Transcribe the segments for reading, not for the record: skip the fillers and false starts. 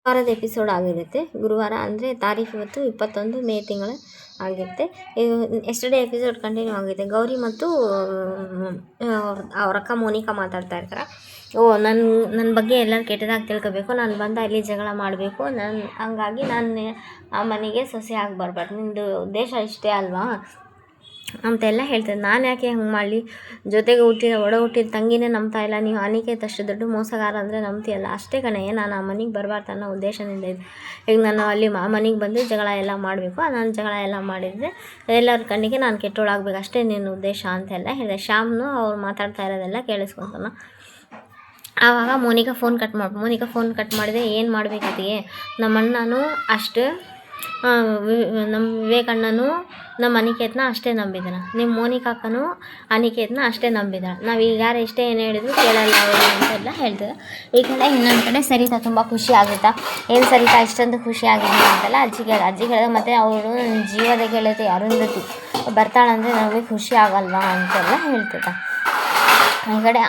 ವಾರದ ಎಪಿಸೋಡ್ ಆಗಿರುತ್ತೆ. ಗುರುವಾರ ಅಂದರೆ ತಾರೀಖು ಇವತ್ತು 21 ಮೇ ತಿಂಗಳು ಆಗಿರುತ್ತೆ. ಎಸ್ಟರ್ಡೇ ಎಪಿಸೋಡ್ ಕಂಟಿನ್ಯೂ ಆಗಿದೆ. ಗೌರಿ ಮತ್ತು ಅವ್ರ ಅಕ್ಕ ಮೋನಿಕಾ ಮಾತಾಡ್ತಾ ಇರ್ತಾರೆ. ನನ್ನ ಬಗ್ಗೆ ಎಲ್ಲರೂ ಕೆಟ್ಟದಾಗಿ ತಿಳ್ಕೊಬೇಕು, ನಾನು ಬಂದ ಅಲ್ಲಿ ಜಗಳ ಮಾಡಬೇಕು, ಹಂಗಾಗಿ ನಾನು ಆ ಮನೆಗೆ ಸೊಸೆ ಆಗಿ ಬರಬಾರ್ದು, ನಿಮ್ಮದು ಉದ್ದೇಶ ಇಷ್ಟೇ ಅಲ್ವಾ ಅಂತೆಲ್ಲ ಹೇಳ್ತಾರೆ. ನಾನು ಯಾಕೆ ಹಂಗೆ ಮಾಡಲಿ, ಜೊತೆಗೆ ಒಡ ಹುಟ್ಟಿದ ತಂಗಿನೇ ನಂಬ್ತಾ ಇಲ್ಲ, ನೀವು ಅನಿಕೇತಷ್ಟು ದೊಡ್ಡ ಮೋಸಗಾರ ಅಂದರೆ ನಂಬ್ತೀಯಲ್ಲ, ಅಷ್ಟೇ ಕಣೆ, ನಾನು ಆ ಮನೆಗೆ ಬರಬಾರ್ದು ಅನ್ನೋ ಉದ್ದೇಶದಿಂದ ಇದೆ. ಈಗ ನಾನು ಅಲ್ಲಿ ಆ ಮನೆಗೆ ಬಂದು ಜಗಳ ಎಲ್ಲ ಮಾಡಬೇಕು, ನಾನು ಜಗಳ ಎಲ್ಲ ಮಾಡಿದರೆ ಎಲ್ಲರ ಕಣ್ಣಿಗೆ ನಾನು ಕೆಟ್ಟೋಳಾಗಬೇಕು, ಅಷ್ಟೇ ನಿನ್ನ ಉದ್ದೇಶ ಅಂತೆಲ್ಲ ಹೇಳಿದೆ. ಶ್ಯಾಮ್ನು ಅವ್ರು ಮಾತಾಡ್ತಾ ಇರೋದೆಲ್ಲ ಕೇಳಿಸ್ಕೊತಾನ. ಆವಾಗ ಮೋನಿಕಾ ಫೋನ್ ಕಟ್ ಮಾಡಿದೆ. ಏನು ಮಾಡಬೇಕತ್ತಿಗೆ, ನಮ್ಮ ಅಣ್ಣನೂ ಅಷ್ಟು ನಮ್ಮ ವಿವೇಕಣ್ಣನೂ ನಮ್ಮ ಅನಿಕೇತನ ಅಷ್ಟೇ ನಂಬಿದ್ದಾನೆ, ನಿಮ್ಮ ಮೋನಿಕಾಕ್ಕನೂ ಅನಿಕೇತನ ಅಷ್ಟೇ ನಂಬಿದ್ದಾಳೆ. ನಾವು ಈಗ ಯಾರು ಎಷ್ಟೇ ಏನು ಹೇಳಿದ್ರು ಕೇಳಲ್ಲ ಅವರು ಅಂತೆಲ್ಲ ಹೇಳ್ತಿದ್ದೆ. ಈ ಕಡೆ ಇನ್ನೊಂದು ಕಡೆ ಸರಿತಾ ತುಂಬ ಖುಷಿ ಆಗುತ್ತಾ, ಏನು ಸರಿತಾ ಇಷ್ಟೊಂದು ಖುಷಿ ಆಗಿದೆ ಅಂತೆಲ್ಲ ಅಜ್ಜಿ ಹೇಳಿದೆ. ಮತ್ತು ಅವಳು ಜೀವದ ಗೆಳತಿ ಅರುಂಧತಿ ಬರ್ತಾಳಂದರೆ ನಮಗೆ ಖುಷಿ ಆಗಲ್ವಾ ಅಂತೆಲ್ಲ ಹೇಳ್ತಿದ್ದ. ಈ ಕಡೆ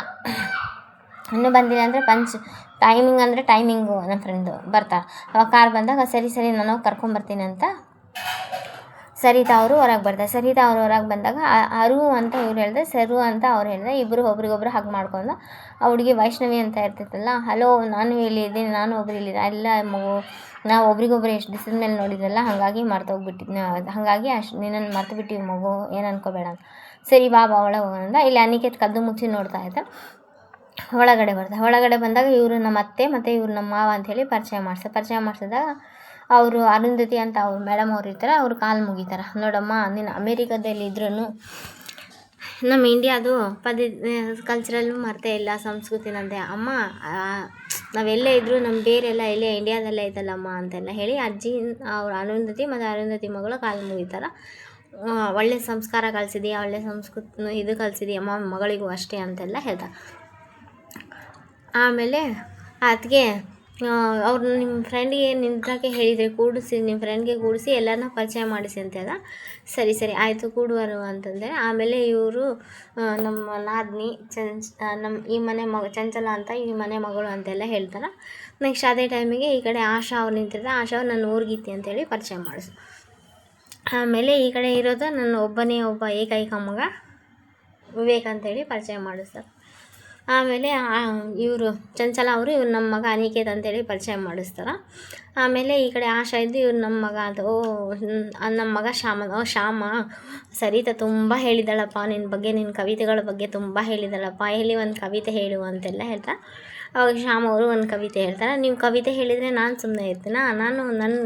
ಇನ್ನೂ ಬಂದಿಲ್ಲ ಅಂದರೆ ಟೈಮಿಂಗು ನಮ್ಮ ಫ್ರೆಂಡು ಬರ್ತಾಳೆ. ಅವಾಗ ಕಾರ್ ಬಂದಾಗ ಸರಿ ನಾನು ಕರ್ಕೊಂಬರ್ತೀನಿ ಅಂತ ಸರಿತಾ ಅವರು ಹೊರಗೆ ಬರ್ತಾರೆ. ಸರಿತಾ ಅವರು ಹೊರಗೆ ಬಂದಾಗ ಅರು ಅಂತ ಇವ್ರು ಹೇಳಿದೆ, ಸರು ಅಂತ ಅವ್ರು ಹೇಳಿದೆ. ಇಬ್ಬರು ಒಬ್ರಿಗೊಬ್ರು ಹಾಗೆ ಮಾಡ್ಕೊಂಡು ಆ ಹುಡುಗಿ ವೈಷ್ಣವಿ ಅಂತ ಇರ್ತಿತ್ತಲ್ಲ, ಹಲೋ ನಾನು ಇಲ್ಲಿದ್ದೀನಿ, ನಾನು ಒಬ್ರು ಇಲ್ಲಿದ್ದೆ, ಎಲ್ಲ ಮಗು ನಾವು ಒಬ್ರಿಗೊಬ್ರು ಎಷ್ಟು ದಿವಸದ ಮೇಲೆ ನೋಡಿದ್ರಲ್ಲ, ಹಾಗಾಗಿ ಹಾಗಾಗಿ ನಿನ್ನನ್ನು ಮರ್ತು ಬಿಟ್ಟಿವಿ ಮಗು, ಏನು ಅನ್ಕೋಬೇಡ ಅಂತ. ಸರಿ ಬಾ ಒಳಗೆ ಹೋಗೋಣ. ಇಲ್ಲಿ ಅನಿಕೇತ್ ಕದ್ದು ಮುಚ್ಚಿ ನೋಡ್ತಾ ಇದ್ದೆ. ಒಳಗಡೆ ಬಂದಾಗ ಇವರು ನಮ್ಮ ಅತ್ತೆ ಮತ್ತು ಇವರು ನಮ್ಮ ಮಾವ ಅಂಥೇಳಿ ಪರಿಚಯ ಮಾಡಿಸಿದಾಗ ಅವರು ಅರುಂಧತಿ ಅಂತ ಅವ್ರು ಮೇಡಮ್ ಅವ್ರು ಇರ್ತಾರೆ, ಅವ್ರು ಕಾಲು ಮುಗಿತಾರೆ. ನೋಡಮ್ಮ, ನೀನು ಅಮೇರಿಕಾದಲ್ಲಿ ಇದ್ರೂ ನಮ್ಮ ಇಂಡಿಯಾದು ಕಲ್ಚರಲ್ಲೂ ಮರ್ತೇ ಇಲ್ಲ, ಸಂಸ್ಕೃತಿನಂತೆ ಅಮ್ಮ, ನಾವೆಲ್ಲೇ ಇದ್ದರೂ ನಮ್ಮ ಬೇರೆಲ್ಲ ಎಲ್ಲೇ ಇಂಡಿಯಾದಲ್ಲೇ ಐತಲ್ಲಮ್ಮ ಅಂತೆಲ್ಲ ಹೇಳಿ ಅಜ್ಜಿ ಅವ್ರು ಅರುಂಧತಿ ಮತ್ತು ಅರುಂಧತಿ ಮಗಳು ಕಾಲು ಮುಗಿತಾರೆ. ಒಳ್ಳೆ ಸಂಸ್ಕಾರ ಕಲಿಸಿದೆಯಾ, ಒಳ್ಳೆ ಸಂಸ್ಕೃತಿ ಇದು ಕಲಿಸಿದೆಯಮ್ಮ ಮಗಳಿಗೂ ಅಷ್ಟೇ ಅಂತೆಲ್ಲ ಹೇಳ್ತಾರೆ. ಆಮೇಲೆ ಅದಕ್ಕೆ ಅವ್ರು ನಿಮ್ಮ ಫ್ರೆಂಡಿಗೆ ನಿಂದ್ರಕ್ಕೆ ಹೇಳಿದರೆ ನಿಮ್ಮ ಫ್ರೆಂಡ್ಗೆ ಕೂಡಿಸಿ ಎಲ್ಲರನ್ನ ಪರಿಚಯ ಮಾಡಿಸಿ ಅಂತೆಲ್ಲ. ಸರಿ ಆಯಿತು ಕೂಡುವರು ಅಂತಂದರೆ, ಆಮೇಲೆ ಇವರು ನಮ್ಮ ನಾದಿನಿ ನಮ್ಮ ಈ ಮನೆ ಚಂಚಲ ಅಂತ ಈ ಮನೆ ಮಗಳು ಅಂತೆಲ್ಲ ಹೇಳ್ತಾರೆ. ನೆಕ್ಸ್ಟ್ ಅದೇ ಟೈಮಿಗೆ ಈ ಕಡೆ ಆಶಾ ಅವ್ರು ನಿಂತಿರ್ತಾರೆ. ಆಶಾ ಅವ್ರು ನನ್ನ ಊರ್ಗಿತ್ತಿ ಅಂತೇಳಿ ಪರಿಚಯ ಮಾಡಿಸು. ಆಮೇಲೆ ಈ ಕಡೆ ಇರೋದು ನನ್ನ ಒಬ್ಬ ಏಕೈಕ ಮಗ ವಿವೇಕ್ ಅಂತೇಳಿ ಪರಿಚಯ ಮಾಡಿಸ್ತಾರೆ. ಆಮೇಲೆ ಇವರು ಚಂಚಲ ಅವರು ಇವ್ರು ನಮ್ಮ ಮಗ ಅನಿಕೇತ್ ಅಂತೇಳಿ ಪರಿಚಯ ಮಾಡಿಸ್ತಾರೆ. ಆಮೇಲೆ ಈ ಕಡೆ ಆಶಾ ಇದ್ದು ಇವ್ರು ನಮ್ಮ ಮಗ ಅಂತ, ನಮ್ಮ ಮಗ ಶ್ಯಾಮ ಸರಿತಾ ತುಂಬ ಹೇಳಿದ್ದಾಳಪ್ಪ ನಿನ್ನ ಬಗ್ಗೆ, ನಿನ್ನ ಕವಿತೆಗಳ ಬಗ್ಗೆ ತುಂಬ ಹೇಳಿದ್ದಾಳಪ್ಪ, ಹೇಳಿ ಒಂದು ಕವಿತೆ ಹೇಳು ಅಂತೆಲ್ಲ ಹೇಳ್ತಾರೆ. ಅವಾಗ ಶ್ಯಾಮ್ ಅವರು ಒಂದು ಕವಿತೆ ಹೇಳ್ತಾರೆ. ನೀವು ಕವಿತೆ ಹೇಳಿದರೆ ನಾನು ಸುಮ್ಮನೆ ಇರ್ತೀನ,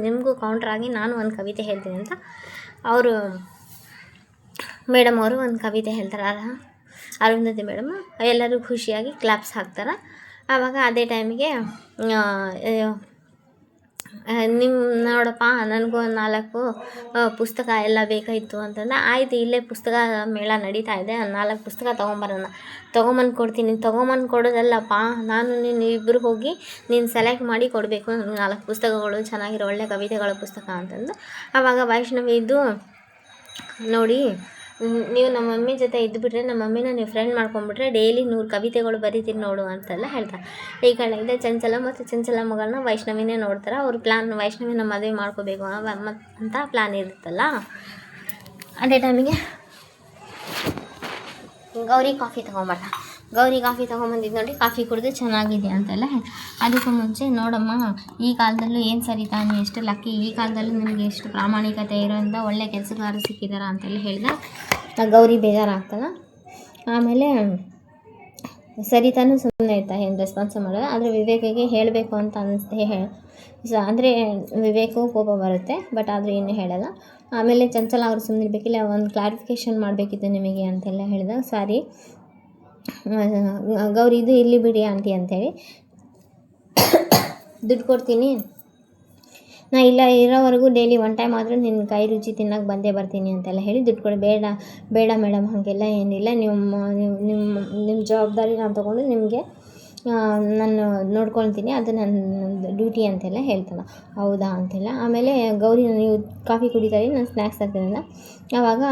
ನಿಮಗೂ ಕೌಂಟ್ರಾಗಿ ನಾನು ಒಂದು ಕವಿತೆ ಹೇಳ್ತೀನಿ ಅಂತ ಅವರು ಮೇಡಮ್ ಅವರು ಒಂದು ಕವಿತೆ ಹೇಳ್ತಾರೆ. ಅರುಂಧತಿ ಮೇಡಮ್ ಎಲ್ಲರೂ ಖುಷಿಯಾಗಿ ಕ್ಲಾಪ್ಸ್ ಹಾಕ್ತಾರೆ. ಆವಾಗ ಅದೇ ಟೈಮಿಗೆ ನೋಡಪ್ಪ ನನಗೂ 4 ಪುಸ್ತಕ ಎಲ್ಲ ಬೇಕಾಯಿತು ಅಂತಂದ್ರೆ, ಆಯಿತು ಇಲ್ಲೇ ಪುಸ್ತಕ ಮೇಳ ನಡೀತಾ ಇದೆ, 4 ಪುಸ್ತಕ ತೊಗೊಂಬಂದು ಕೊಡ್ತೀನಿ. ತೊಗೊಂಬಂದು ಕೊಡೋದಲ್ಲಪ್ಪ, ನಾನು ನೀನು ಇಬ್ಬರು ಹೋಗಿ ನೀನು ಸೆಲೆಕ್ಟ್ ಮಾಡಿ ಕೊಡಬೇಕು 4 ಪುಸ್ತಕಗಳು, ಚೆನ್ನಾಗಿರೋ ಒಳ್ಳೆ ಕವಿತೆಗಳ ಪುಸ್ತಕ ಅಂತಂದು. ಆವಾಗ ವೈಷ್ಣವಿ ಇದ್ದು, ನೋಡಿ ನೀವು ನಮ್ಮ ಮಮ್ಮಿ ಜೊತೆ ಇದ್ದುಬಿಟ್ರೆ, ನಮ್ಮ ಮಮ್ಮಿನ ನೀವು ಫ್ರೆಂಡ್ ಮಾಡ್ಕೊಂಡ್ಬಿಟ್ರೆ ಡೈಲಿ 100 ಕವಿತೆಗಳು ಬರೀತೀನಿ ನೋಡು ಅಂತೆಲ್ಲ ಹೇಳ್ತಾರೆ. ಈ ಕಡೆಯಿಂದ ಚಂಚಲ ಮತ್ತು ಚಂಚಲ ಮಗಳನ್ನ ವೈಷ್ಣವಿನೇ ನೋಡ್ತಾರೆ. ಅವ್ರ ಪ್ಲ್ಯಾನ್ ವೈಷ್ಣವಿನ ಮದುವೆ ಮಾಡ್ಕೋಬೇಕು ಅಂತ ಪ್ಲ್ಯಾನ್ ಇರುತ್ತಲ್ಲ. ಅದೇ ಟೈಮಿಗೆ ಗೌರಿ ಕಾಫಿ ತೊಗೊಂಬಂದಿದ್ದು ನೋಡಿ, ಕಾಫಿ ಕುಡಿದು ಚೆನ್ನಾಗಿದೆ ಅಂತೆಲ್ಲ ಅದಕ್ಕೂ ಮುಂಚೆ ನೋಡಮ್ಮ, ಈ ಕಾಲದಲ್ಲೂ ಏನು ಸರಿತಾ ನೀವು ಎಷ್ಟು ಲಕ್ಕಿ, ಈ ಕಾಲದಲ್ಲೂ ನಿಮಗೆ ಎಷ್ಟು ಪ್ರಾಮಾಣಿಕತೆ ಇರೋದ್ರಿಂದ ಒಳ್ಳೆ ಕೆಲಸಗಾರರು ಸಿಕ್ಕಿದಾರ ಅಂತೆಲ್ಲ ಹೇಳಿದ ಗೌರಿ ಬೇಜಾರಾಗ್ತಲ್ಲ. ಆಮೇಲೆ ಸರಿತಾನು ಸುಮ್ಮನೆ ಇರ್ತಾ ಏನು ರೆಸ್ಪಾನ್ಸ್ ಮಾಡೋದು. ಆದರೆ ವಿವೇಕಿಗೆ ಹೇಳಬೇಕು ಅಂತ ಅಂದರೆ ವಿವೇಕು ಕೋಪ ಬರುತ್ತೆ, ಬಟ್ ಆದರೆ ಇನ್ನೂ ಹೇಳಲ್ಲ. ಆಮೇಲೆ ಚಂಚಲ ಅವರು ಸುಮ್ಮನಿರ್ಬೇಕಿಲ್ಲ, ಒಂದು ಕ್ಲಾರಿಫಿಕೇಷನ್ ಮಾಡಬೇಕಿತ್ತು ನಿಮಗೆ ಅಂತೆಲ್ಲ ಹೇಳಿದಾಗ, ಸಾರಿ ಗೌರಿ ಇದು ಇಲ್ಲಿ ಬಿಡಿ ಆಂಟಿ ಅಂಥೇಳಿ, ದುಡ್ಡು ಕೊಡ್ತೀನಿ, ನಾ ಇಲ್ಲ ಇರೋವರೆಗೂ ಡೈಲಿ 1 ಟೈಮ್ ಆದರೂ ನಿನ್ನ ಕೈ ರುಚಿ ತಿನ್ನೋಕೆ ಬಂದೇ ಬರ್ತೀನಿ ಅಂತೆಲ್ಲ ಹೇಳಿ ದುಡ್ಡು ಕೊಡಿ. ಬೇಡ ಮೇಡಮ್, ಹಾಗೆಲ್ಲ ಏನಿಲ್ಲ, ನಿಮ್ಮ ಜವಾಬ್ದಾರಿ ನಾನು ತೊಗೊಂಡು ನಿಮಗೆ ನಾನು ನೋಡ್ಕೊಳ್ತೀನಿ, ಅದು ನನ್ನ ಡ್ಯೂಟಿ ಅಂತೆಲ್ಲ ಹೇಳ್ತಾನೆ. ಹೌದಾ ಅಂತೆಲ್ಲ. ಆಮೇಲೆ ಗೌರಿ ನೀವು ಕಾಫಿ ಕುಡಿತಾರೆ, ನಾನು ಸ್ನ್ಯಾಕ್ಸ್ ತರ್ತೀನಲ್ಲ. ಆವಾಗ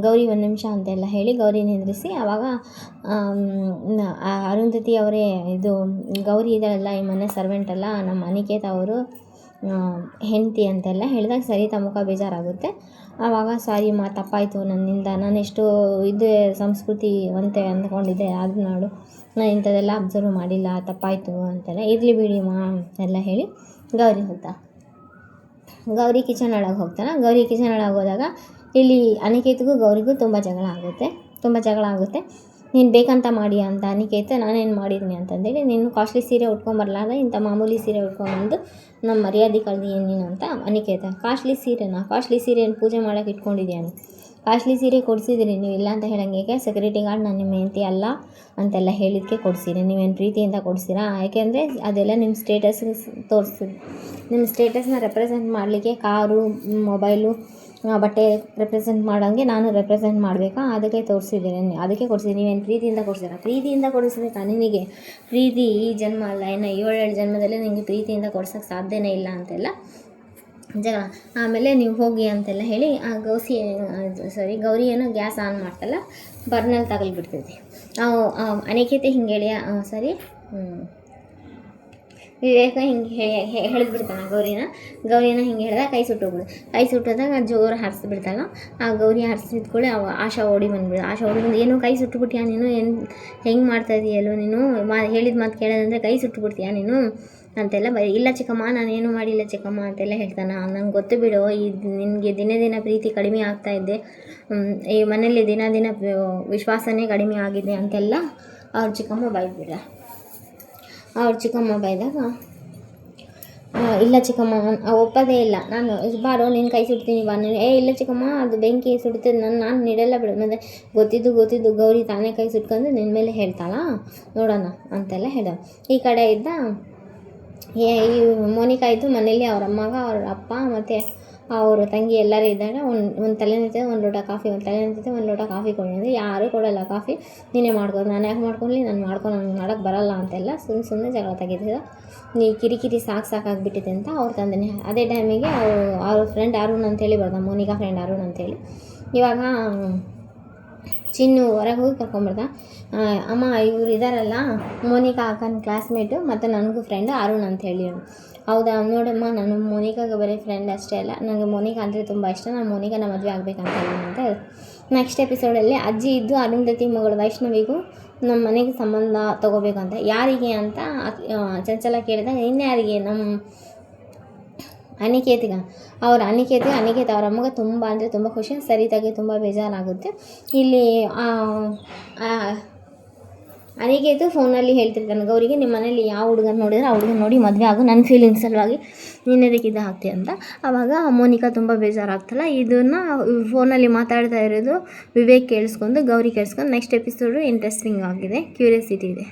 ಗೌರಿ 1 ನಿಮಿಷ ಅಂತೆಲ್ಲ ಹೇಳಿ ಗೌರಿ ನಿಂದ್ರಿಸಿ, ಆವಾಗ ಅರುಂಧತಿ ಅವರೇ ಇದು ಗೌರಿ ಇದೆಲ್ಲ ಈ ಮನೆ ಸರ್ವೆಂಟಲ್ಲ ನಮ್ಮ ಅನಿಕೇತ್ ಅವರು ಹೆಂಡತಿ ಅಂತೆಲ್ಲ ಹೇಳಿದಾಗ ಸರಿತಾ ಮುಖ ಬೇಜಾರಾಗುತ್ತೆ. ಆವಾಗ ಸಾರಿ ಮಾ, ತಪ್ಪಾಯಿತು ನನ್ನಿಂದ, ನಾನೆಷ್ಟು ಇದು ಸಂಸ್ಕೃತಿವಂತೆ ಅಂದ್ಕೊಂಡಿದ್ದೆ, ಅದು ನಾಡು ನಾನು ಇಂಥದ್ದೆಲ್ಲ ಅಬ್ಸರ್ವ್ ಮಾಡಿಲ್ಲ, ತಪ್ಪಾಯಿತು ಅಂತೆಲ್ಲ. ಇರಲಿ ಬಿಡಿ ಮಾ ಎಲ್ಲ ಹೇಳಿ ಗೌರಿ ಗೌರಿ ಕಿಚನ್ ಒಳಗೆ ಹೋಗ್ತಾನೆ. ಗೌರಿ ಕಿಚನ್ ಒಳಗೆ ಹೋದಾಗ ಇಲ್ಲಿ ಅನಿಕೇತ್ಗೂ ಗೌರಿಗೂ ತುಂಬ ಜಗಳ ಆಗುತ್ತೆ. ನೀನು ಬೇಕಂತ ಮಾಡಿ ಅಂತ ಅನಿಕೇತ, ನಾನೇನು ಮಾಡಿದ್ದೀನಿ ಅಂತಂದೇಳಿ, ನೀನು ಕಾಸ್ಟ್ಲಿ ಸೀರೆ ಉಟ್ಕೊಂಬರ್ಲಾರ್ದ ಇಂಥ ಮಾಮೂಲಿ ಸೀರೆ ಉಟ್ಕೊಂಬಂದು ನಮ್ಮ ಮರ್ಯಾದೆ ಕಳ್ದೀಯ ನೀನು ಅಂತ ಅನಿಕೇತ. ಕಾಸ್ಟ್ಲಿ ಸೀರೆಯನ್ನು ಪೂಜೆ ಮಾಡೋಕೆ ಇಟ್ಕೊಂಡಿದ್ಯಾನು? ಕಾಸ್ಟ್ಲಿ ಸೀರೆ ಕೊಡಿಸಿದಿರಿ ನೀವು, ಇಲ್ಲ ಅಂತ ಹೇಳಂಗೆ. ಸೆಕ್ಯೂರಿಟಿ ಗಾರ್ಡ್ ನಾನು ನಿಮ್ಮ ಹೆಂಡತಿ ಅಲ್ಲ ಅಂತೆಲ್ಲ ಹೇಳಿದ್ದಕ್ಕೆ ಕೊಡಿಸಿರಿ. ನೀವೇನು ಪ್ರೀತಿಯಿಂದ ಕೊಡಿಸಿರಾ? ಯಾಕೆಂದರೆ ಅದೆಲ್ಲ ನಿಮ್ಮ ಸ್ಟೇಟಸ್ ತೋರಿಸ್ತೀರಿ. ನಿಮ್ಮ ಸ್ಟೇಟಸ್ನ ರೆಪ್ರೆಸೆಂಟ್ ಮಾಡಲಿಕ್ಕೆ ಕಾರು, ಮೊಬೈಲು, ಬಟ್ಟೆ ರೆಪ್ರೆಸೆಂಟ್ ಮಾಡೋಂಗೆ ನಾನು ರೆಪ್ರೆಸೆಂಟ್ ಮಾಡಬೇಕಾ? ಅದಕ್ಕೆ ಅದಕ್ಕೆ ಕೊಡಿಸಿದ್ದೀನಿ. ನೀವೇನು ಪ್ರೀತಿಯಿಂದ ಕೊಡಿಸ್ಬೇಕಾ? ನಿನಗೆ ಪ್ರೀತಿ ಈ ಜನ್ಮ ಅಲ್ಲ, ಇನ್ನು 7 ಜನ್ಮದಲ್ಲೇ ನಿನಗೆ ಪ್ರೀತಿಯಿಂದ ಕೊಡ್ಸೋಕ್ಕೆ ಸಾಧ್ಯನೇ ಇಲ್ಲ ಅಂತೆಲ್ಲ ಜಗಳ. ಆಮೇಲೆ ನೀವು ಹೋಗಿ ಅಂತೆಲ್ಲ ಹೇಳಿ ಗೌರಿ ಏನೋ ಗ್ಯಾಸ್ ಆನ್ ಮಾಡ್ತಲ್ಲ, ಬರ್ನಲ್ಲಿ ತಗಲ್ಬಿಡ್ತೈತಿ. ಅನಿಕೇತೆ ಹಿಂಗೆ ಹೇಳಿ ವಿವೇಕ ಹಿಂಗೆ ಹೇಳಿದ್ಬಿಡ್ತಾನೆ ಗೌರಿನ ಹಿಂಗೆ ಹೇಳಿದಾಗ ಕೈ ಸುಟ್ಟೋದಾಗ ಜೋರು ಹಾರಿಸ್ಬಿಡ್ತಾಳ. ಆ ಗೌರಿ ಹಾರಿಸಿದ ಕೂಡ ಆಶಾ ಓಡಿ ಬಂದು ಏನು ಕೈ ಸುಟ್ಟುಬಿಟ್ಯಾ ನೀನು, ಹೆಂಗೆ ಮಾಡ್ತಾಯಿದ್ದೀಯಲ್ಲೋ ನೀನು, ಹೇಳಿದ ಮಾತು ಕೇಳೋದಂದರೆ ಕೈ ಸುಟ್ಟುಬಿಡ್ತೀಯಾ ನೀನು ಅಂತೆಲ್ಲ ಇಲ್ಲ ಚಿಕ್ಕಮ್ಮ, ನಾನೇನು ಮಾಡಿಲ್ಲ ಚಿಕ್ಕಮ್ಮ ಅಂತೆಲ್ಲ ಹೇಳ್ತಾನೆ. ನಂಗೆ ಗೊತ್ತು ಬಿಡು, ನಿನಗೆ ದಿನ ಪ್ರೀತಿ ಕಡಿಮೆ ಆಗ್ತಾಯಿದ್ದೆ, ಈ ಮನೇಲಿ ದಿನ ವಿಶ್ವಾಸನೇ ಕಡಿಮೆ ಆಗಿದೆ ಅಂತೆಲ್ಲ ಅವ್ರ ಚಿಕ್ಕಮ್ಮ ಬೈದಾಗ ಇಲ್ಲ ಚಿಕ್ಕಮ್ಮ ಒಪ್ಪೋದೇ ಇಲ್ಲ, ನಾನು ಬಾರೋ ನಿನ್ನ ಕೈ ಸುಡ್ತೀನಿ ಬಾ ನೀನು. ಇಲ್ಲ ಚಿಕ್ಕಮ್ಮ, ಅದು ಬೆಂಕಿ ಸುಡ್ತದೆ, ನಾನು ನೀಡಲ್ಲ ಬಿಡು. ಮತ್ತು ಗೊತ್ತಿದ್ದು ಗೌರಿ ತಾನೇ ಕೈ ಸುಟ್ಕೊಂಡು ನಿನ್ನ ಮೇಲೆ ಹೇಳ್ತಾಳ, ನೋಡೋಣ ಅಂತೆಲ್ಲ ಹೇಳ. ಈ ಕಡೆ ಇದ್ದ ಈ ಮೋನಿಕಾ ಇದ್ದು ಮನೇಲಿ ಅವ್ರ ಅಮ್ಮಗ, ಅವ್ರ ಅಪ್ಪ ಮತ್ತು ಅವ್ರ ತಂಗಿ ಎಲ್ಲರೂ ಇದ್ದಾಗ ಒಂದು ತಲೆ ನಿಂತಿದೆ, ಒಂದು ಲೋಟ ಕಾಫಿ ಕೊಡಿ. ಯಾರೂ ಕೊಡೋಲ್ಲ ಕಾಫಿ, ನೀನೇ ಮಾಡ್ಕೊಂಡು. ನಾನು ಯಾಕೆ ಮಾಡ್ಕೊಳ್ಳಿ, ನನಗೆ ಮಾಡೋಕ್ಕೆ ಬರಲ್ಲ ಅಂತೆಲ್ಲ ಸುಮ್ಮನೆ ಜಗಳ ತೆಗಿತಿದ್ದ. ನೀ ಕಿರಿಕಿರಿ ಸಾಕಾಗ್ಬಿಟ್ಟಿದೆ ಅಂತ ಅವ್ರು ತಂದನೆ. ಅದೇ ಟೈಮಿಗೆ ಅವ್ರ ಫ್ರೆಂಡ್ ಅರುಣ್ ಅಂತೇಳಿ ಬರ್ದ, ಮೋನಿಕಾ ಫ್ರೆಂಡ್ ಅರುಣ್ ಅಂತೇಳಿ. ಇವಾಗ ಚಿನ್ನು ಹೊರಗೆ ಹೋಗಿ ಕರ್ಕೊಂಬರ್ದ. ಅಮ್ಮ ಇವ್ರು ಇದ್ದಾರಲ್ಲ, ಮೋನಿಕಾ ಅಕ್ಕನ ಕ್ಲಾಸ್ಮೇಟು ಮತ್ತು ನನಗೂ ಫ್ರೆಂಡ್ ಅರುಣ್ ಅಂತ ಹೇಳಿ. ಹೌದಾ, ನೋಡಮ್ಮ, ನಾನು ಮೋನಿಕಾಗೆ ಬರೀ ಫ್ರೆಂಡ್ ಅಷ್ಟೇ ಅಲ್ಲ, ನನಗೆ ಮೋನಿಕಾ ಅಂದರೆ ತುಂಬ ಇಷ್ಟ, ನಾನು ಮೋನಿಕಾನ ಮದುವೆ ಆಗಬೇಕಂತ ಅಂತ. ನೆಕ್ಸ್ಟ್ ಎಪಿಸೋಡಲ್ಲಿ ಅಜ್ಜಿ ಇದ್ದು ಅರುಂಧತಿ ಮಗಳು ವೈಷ್ಣವಿಗೂ ನಮ್ಮ ಮನೆಗೆ ಸಂಬಂಧ ತೊಗೋಬೇಕಂತ. ಯಾರಿಗೆ ಅಂತ ಚಂಚಲ ಕೇಳಿದಾಗ, ಇನ್ಯಾರಿಗೆ, ನಮ್ಮ ಅನಿಕೇತ ಅವ್ರ ಅಮ್ಮಗೆ ತುಂಬ ಅಂದರೆ ತುಂಬ ಖುಷಿ, ಸರಿತಾಗಿ ತುಂಬ ಬೇಜಾರಾಗುತ್ತೆ. ಇಲ್ಲಿ ಅನಿಕೇತು ಫೋನಲ್ಲಿ ಹೇಳ್ತಿರ್ತಾನೆ ಗೌರಿಗೆ, ನಿಮ್ಮ ಮನೇಲಿ ಯಾವ ಹುಡುಗನ ನೋಡಿದ್ರೆ ಆ ಹುಡುಗನ ನೋಡಿ ಮದುವೆ ಆಗು, ನನ್ನ ಫೀಲಿಂಗ್ಸ್ ಸಲುವಾಗಿ ನೀನೇದಕ್ಕೆ ಇದು ಹಾಕ್ತಿ ಅಂತ. ಆವಾಗ ಮೋನಿಕಾ ತುಂಬ ಬೇಜಾರಾಗ್ತಲ್ಲ. ಇದನ್ನು ಫೋನಲ್ಲಿ ಮಾತಾಡ್ತಾ ಇರೋದು ವಿವೇಕ್ ಕೇಳಿಸ್ಕೊಂಡು, ಗೌರಿ ಕೇಳಿಸ್ಕೊಂಡು. ನೆಕ್ಸ್ಟ್ ಎಪಿಸೋಡು ಇಂಟ್ರೆಸ್ಟಿಂಗ್ ಆಗಿದೆ, ಕ್ಯೂರಿಯಾಸಿಟಿ ಇದೆ.